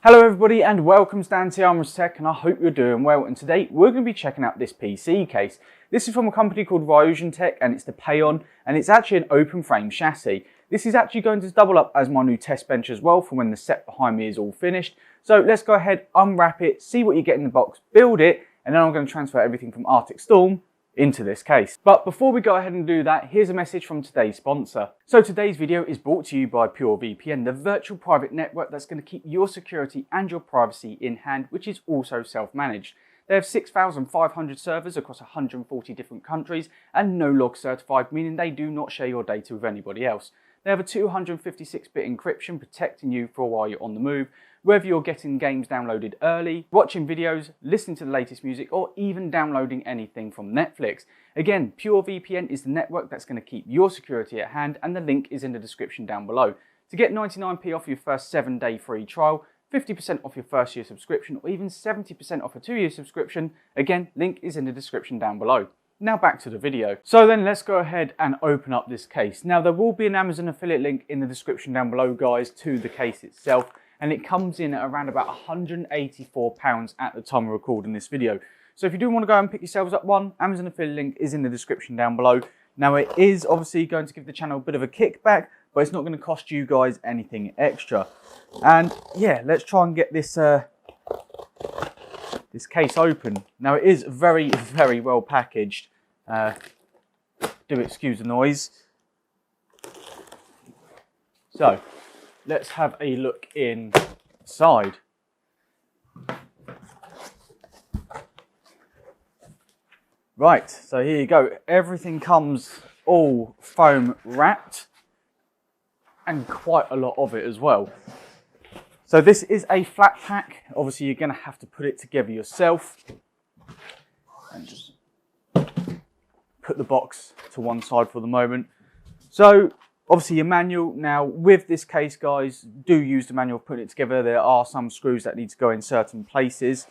Hello everybody and welcome to Raijintek, and I hope you're doing well. And today we're going to be checking out this PC case. This is from a company called Raijintek and it's the Paean, and it's actually an open frame chassis. This is actually going to double up as my new test bench as well for when the set behind me is all finished. So let's go ahead, unwrap it, see what you get in the box, build it, and then I'm going to transfer everything from Arctic Storm into this case. But before we go ahead and do that, here's a message from today's sponsor. So today's video is brought to you by PureVPN, the virtual private network that's going to keep your security and your privacy in hand, which is also self-managed. They have 6,500 servers across 140 different countries and no log certified, meaning they do not share your data with anybody else. They have a 256-bit encryption protecting you for while you're on the move, whether you're getting games downloaded early, watching videos, listening to the latest music, or even downloading anything from Netflix. Again, PureVPN is the network that's going to keep your security at hand, and the link is in the description down below. To get 99p off your first 7-day free trial, 50% off your first year subscription, or even 70% off a 2-year subscription, again, link is in the description down below. Now back to the video. So then let's go ahead and open up this case. Now there will be an Amazon affiliate link in the description down below, guys, to the case itself. And it comes in at around about £184 at the time of recording this video. So if you do want to go and pick yourselves up one, Amazon affiliate link is in the description down below. Now it is obviously going to give the channel a bit of a kickback, but it's not going to cost you guys anything extra. And yeah, let's try and get this this case open. Now it is very, very well packaged. Do excuse the noise. So let's have a look inside. Right, so here you go. Everything comes all foam wrapped, and quite a lot of it as well. So this is a flat pack. Obviously you're going to have to put it together yourself. And just put the box to one side for the moment. So obviously your manual. Now with this case, guys, do use the manual putting it together. There are some screws that need to go in certain places.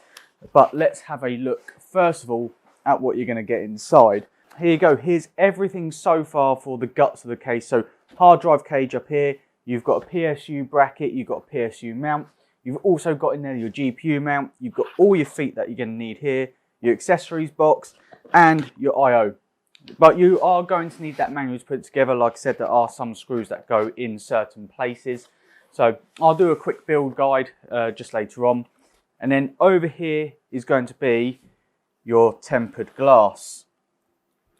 But let's have a look first of all at what you're going to get inside. Here you go. Here's everything so far for the guts of the case. So hard drive cage up here. You've got a PSU bracket, you've got a PSU mount. You've also got in there your GPU mount. You've got all your feet that you're going to need here, your accessories box, and your I/O. But you are going to need that manual to put it together. Like I said, there are some screws that go in certain places. So I'll do a quick build guide just later on. And then over here is going to be your tempered glass.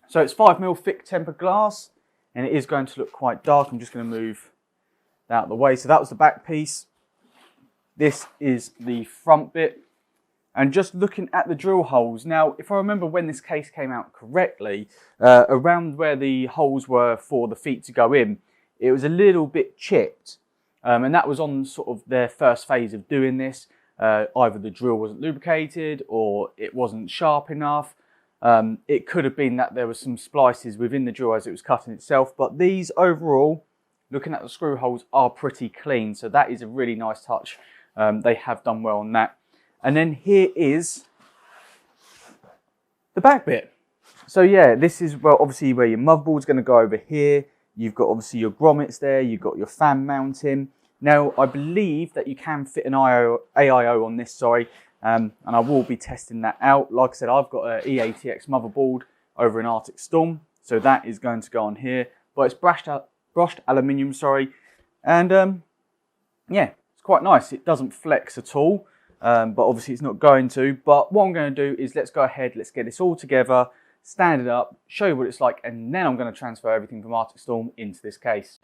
So it's 5mm thick tempered glass, and it is going to look quite dark. I'm just going to move out of the way. So that was the back piece. This is the front bit. And just looking at the drill holes. Now, if I remember when this case came out correctly, around where the holes were for the feet to go in, it was a little bit chipped. And that was on sort of their first phase of doing this. Either the drill wasn't lubricated or it wasn't sharp enough. It could have been that there were some splices within the drill as it was cutting itself. But these overall, looking at the screw holes, are pretty clean. So that is a really nice touch. They have done well on that. And then here is the back bit. So yeah, this is, well, obviously where your motherboard's going to go over here. You've got obviously your grommets there. You've got your fan mounting. Now, I believe that you can fit an AIO on this, and I will be testing that out. Like I said, I've got an EATX motherboard over in Arctic Storm. So that is going to go on here. But it's brushed aluminium, and yeah, it's quite nice. It doesn't flex at all, but obviously it's not going to. But what I'm going to do is let's go ahead, let's get this all together, stand it up, show you what it's like, and then I'm going to transfer everything from Arctic Storm into this case.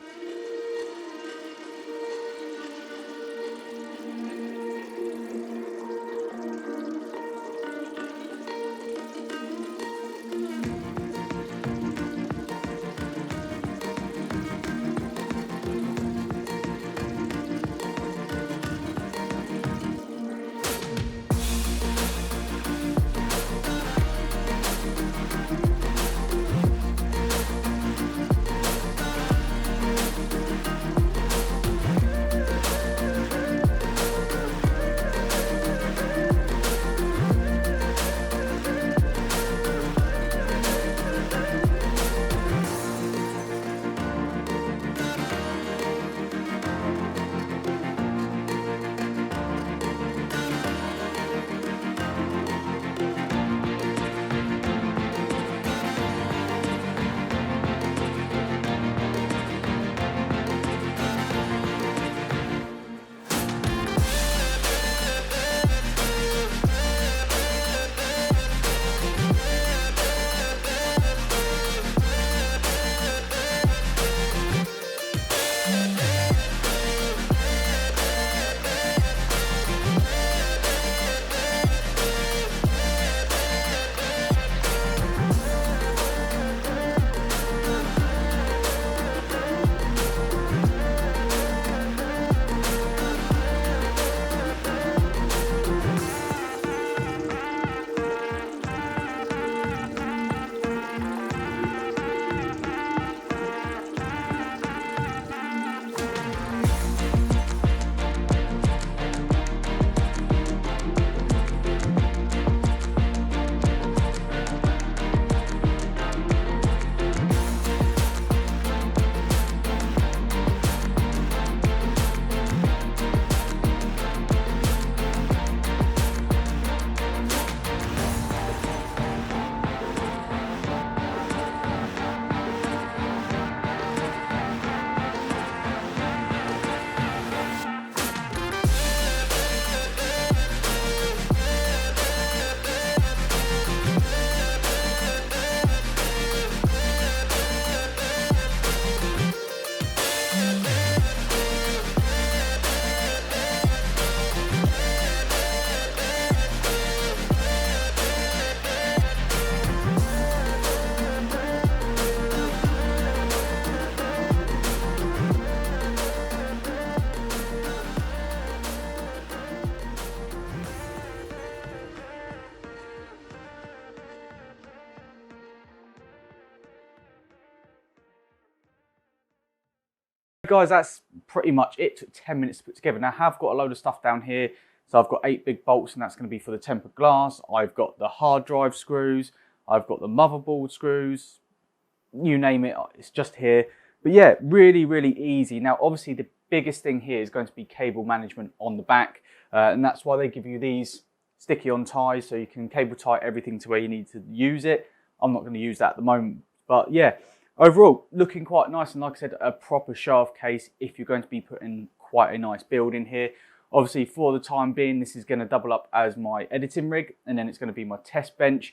Guys, that's pretty much it. It took 10 minutes to put together. Now I have got a load of stuff down here. So I've got 8 big bolts, and that's going to be for the tempered glass. I've got the hard drive screws. I've got the motherboard screws. You name it, it's just here. But yeah, really, really easy. Now, obviously, the biggest thing here is going to be cable management on the back. And that's why they give you these sticky-on ties, so you can cable tie everything to where you need to use it. I'm not going to use that at the moment. But yeah, overall, looking quite nice. And like I said, a proper shaft case if you're going to be putting quite a nice build in here. Obviously, for the time being, this is going to double up as my editing rig, and then it's going to be my test bench,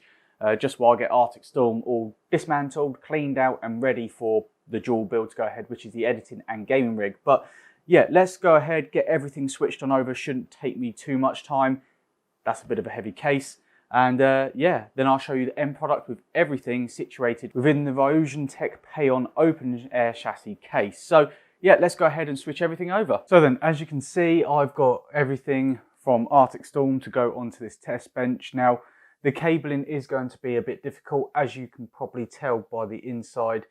just while I get Arctic Storm all dismantled, cleaned out, and ready for the dual build to go ahead, which is the editing and gaming rig. But yeah, let's go ahead, get everything switched on over. Shouldn't take me too much time. That's a bit of a heavy case. And yeah, then I'll show you the end product with everything situated within the Raijintek Paean open air chassis case. So yeah, let's go ahead and switch everything over. So then, as you can see, I've got everything from Arctic Storm to go onto this test bench. Now, the cabling is going to be a bit difficult. As you can probably tell by the inside,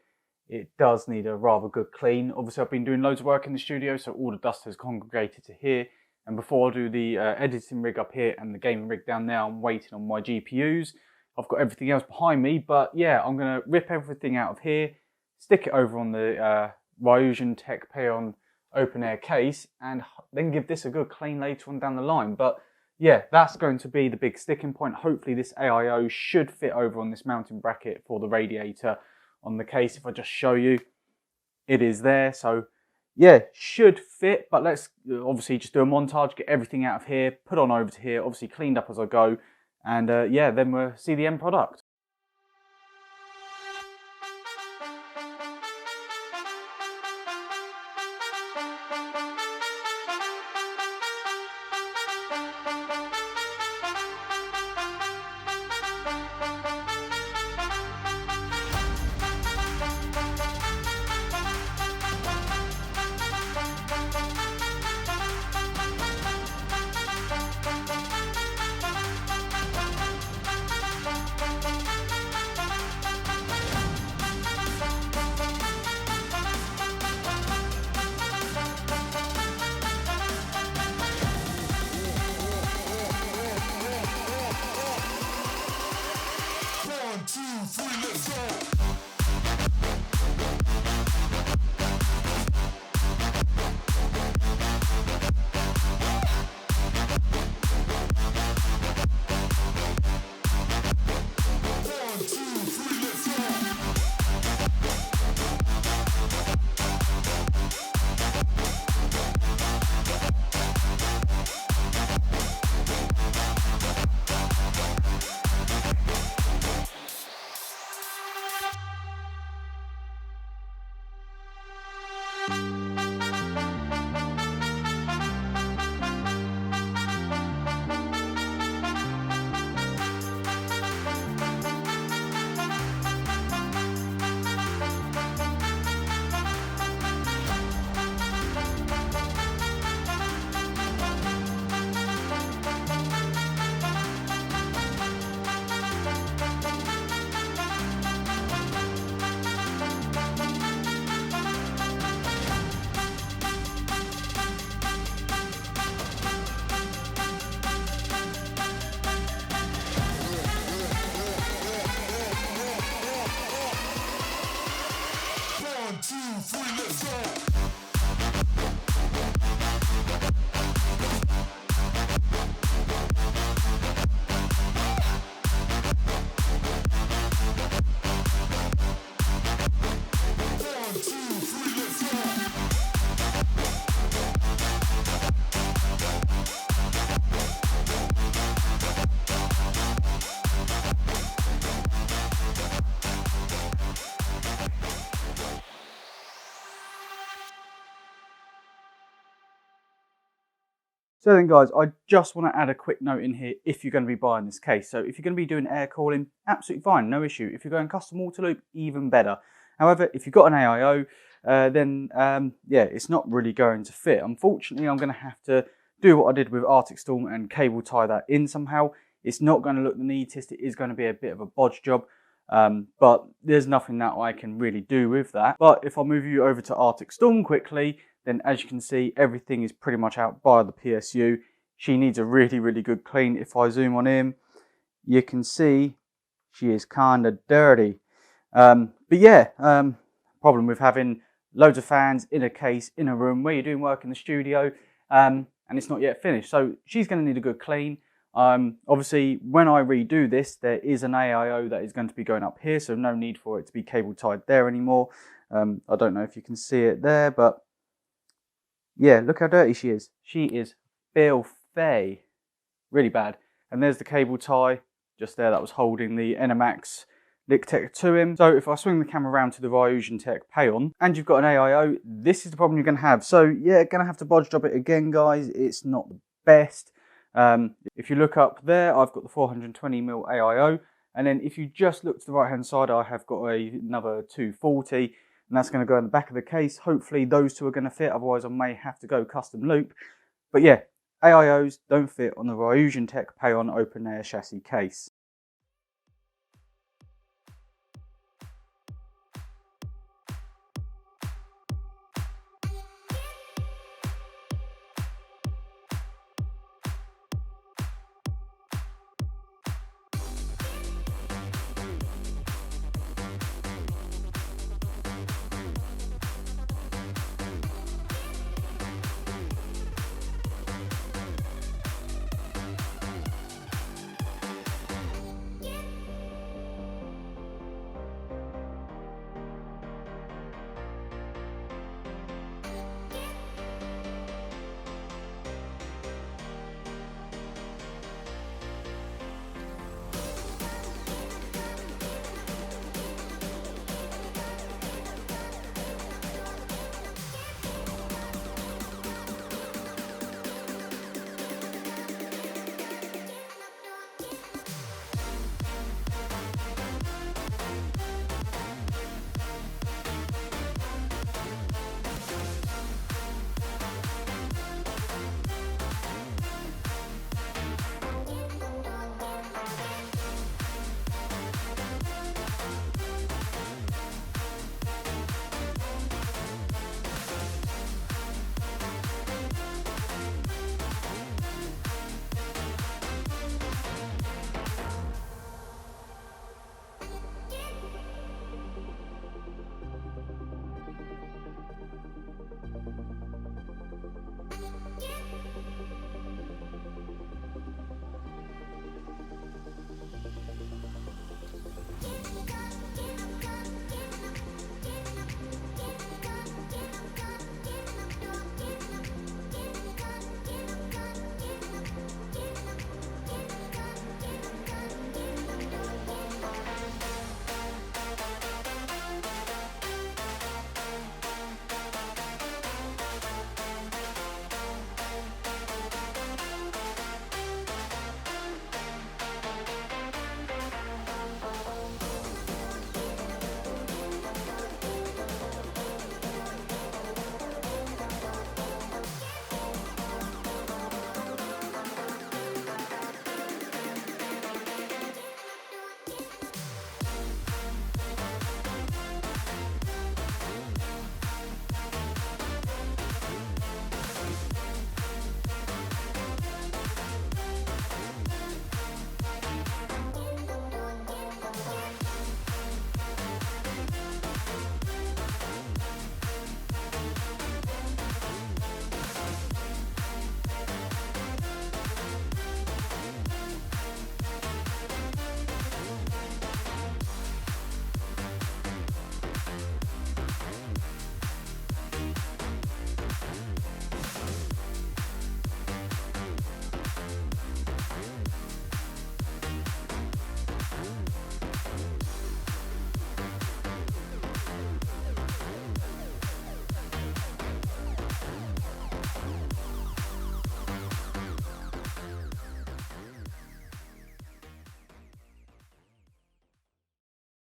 it does need a rather good clean. Obviously, I've been doing loads of work in the studio, so all the dust has congregated to here. And before I do the editing rig up here and the gaming rig down there, I'm waiting on my GPUs. I've got everything else behind me, but yeah, I'm going to rip everything out of here, stick it over on the Raijintek Paean open air case, and then give this a good clean later on down the line. But yeah, that's going to be the big sticking point. Hopefully this AIO should fit over on this mounting bracket for the radiator on the case. If I just show you, it is there. So yeah, should fit, but let's obviously just do a montage, get everything out of here, put on over to here, obviously cleaned up as I go, and yeah, then we'll see the end product. So then guys, I just want to add a quick note in here if you're going to be buying this case. So if you're going to be doing air cooling, absolutely fine, no issue. If you're going custom water loop, even better. However, if you've got an AIO, then yeah, it's not really going to fit. Unfortunately, I'm going to have to do what I did with Arctic Storm and cable tie that in somehow. It's not going to look the neatest. It is going to be a bit of a bodge job. but there's nothing that I can really do with that. But if I move you over to Arctic Storm quickly, then as you can see, everything is pretty much out by the PSU. She needs a really good clean. If I zoom on in, you can see she is kind of dirty. But yeah, problem with having loads of fans in a case in a room where you're doing work in the studio, and it's not yet finished. So she's going to need a good clean. Obviously, when I redo this, there is an AIO that is going to be going up here, so no need for it to be cable tied there anymore. I don't know if you can see it there, but yeah, look how dirty she is. She is filthy, really bad. And there's the cable tie just there that was holding the Enemax Lictech to him. So if I swing the camera around to the Raijintek Paean and you've got an AIO, this is the problem you're going to have. So yeah, going to have to bodge job it again, guys. It's not the best. If you look up there, I've got the 420mm AIO. And then if you just look to the right hand side, I have got another 240. And that's going to go in the back of the case. Hopefully those two are going to fit. Otherwise I may have to go custom loop. But yeah, AIOs don't fit on the Raijintek Paean open air chassis case.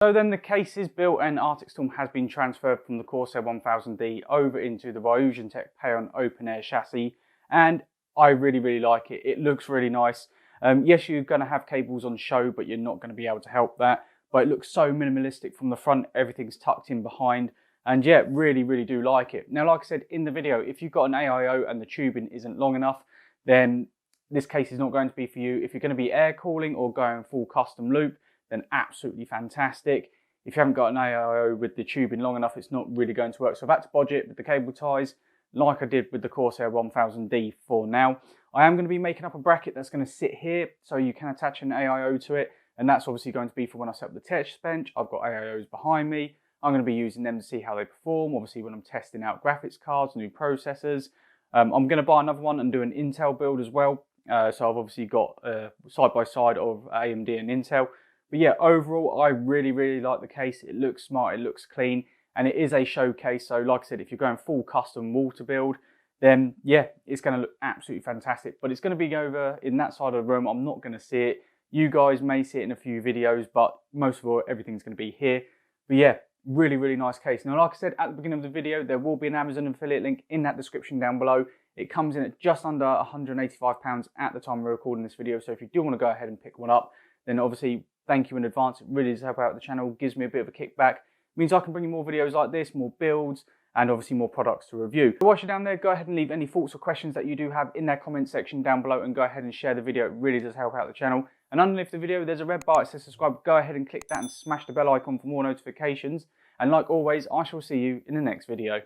So then the case is built and Arctic Storm has been transferred from the Corsair 1000D over into the Raijintek Paean open air chassis, and I really like it. It looks really nice. Yes, you're going to have cables on show, but you're not going to be able to help that. but it looks so minimalistic from the front. Everything's tucked in behind. And yeah, really do like it. Now, like I said in the video, if you've got an AIO and the tubing isn't long enough, then this case is not going to be for you. If you're going to be air cooling or going full custom loop, then absolutely fantastic. If you haven't got an AIO with the tubing long enough, it's not really going to work. So I've had to budget with the cable ties, like I did with the Corsair 1000D for now. I am going to be making up a bracket that's going to sit here, so you can attach an AIO to it. And that's obviously going to be for when I set up the test bench. I've got AIOs behind me. I'm going to be using them to see how they perform, obviously when I'm testing out graphics cards, new processors. I'm going to buy another one and do an Intel build as well. So I've obviously got side-by-side of AMD and Intel. But yeah, overall, I really like the case. It looks smart, it looks clean, and it is a showcase. So like I said, if you're going full custom water build, then yeah, it's going to look absolutely fantastic. But it's going to be over in that side of the room. I'm not going to see it. You guys may see it in a few videos, but most of all, everything's going to be here. But yeah, really nice case. Now, like I said at the beginning of the video, there will be an Amazon affiliate link in that description down below. It comes in at just under £185 at the time we're recording this video. So if you do want to go ahead and pick one up, then obviously thank you in advance. It really does help out the channel, gives me a bit of a kickback. It means I can bring you more videos like this, more builds, and obviously more products to review. So whilst you're down there, go ahead and leave any thoughts or questions that you do have in that comment section down below, and go ahead and share the video. It really does help out the channel. And underneath the video, there's a red bar that says subscribe. Go ahead and click that and smash the bell icon for more notifications. And like always, I shall see you in the next video.